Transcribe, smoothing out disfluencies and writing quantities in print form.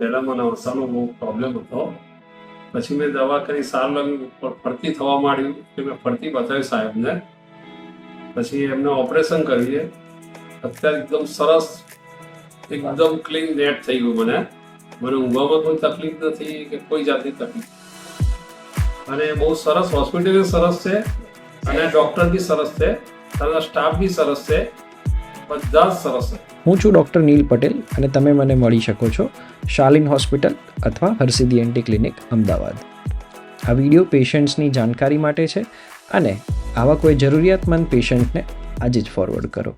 પહેલાં મને અળસાનો બહુ પ્રોબ્લેમ હતો. પછી મેં દવા કરી, સારું લાગ્યું, ફરતી થવા માંડ્યું કે મેં ફરતી બતાવી સાહેબને. પછી એમને ઓપરેશન કરીએ. અત્યારે એકદમ સરસ, એકદમ ક્લીન નેટ થઈ ગયું. મને ઊંઘવામાં કોઈ તકલીફ નથી કે કોઈ જાતની તકલીફ. અને બહુ સરસ, હોસ્પિટલ સરસ છે અને ડૉક્ટર બી સરસ છે અને સ્ટાફ બી સરસ છે, બધા જ સરસ છે. હું છું ડૉક્ટર નીલ પટેલ અને તમે મને મળી શકો છો શાલિન હોસ્પિટલ અથવા હરસિદ્ધિ એન્ટી ક્લિનિક, અમદાવાદ. આ વિડીયો પેશન્ટ્સની જાણકારી માટે છે અને આવા કોઈ જરૂરિયાતમંદ પેશન્ટને આજે જ ફોરવર્ડ કરો.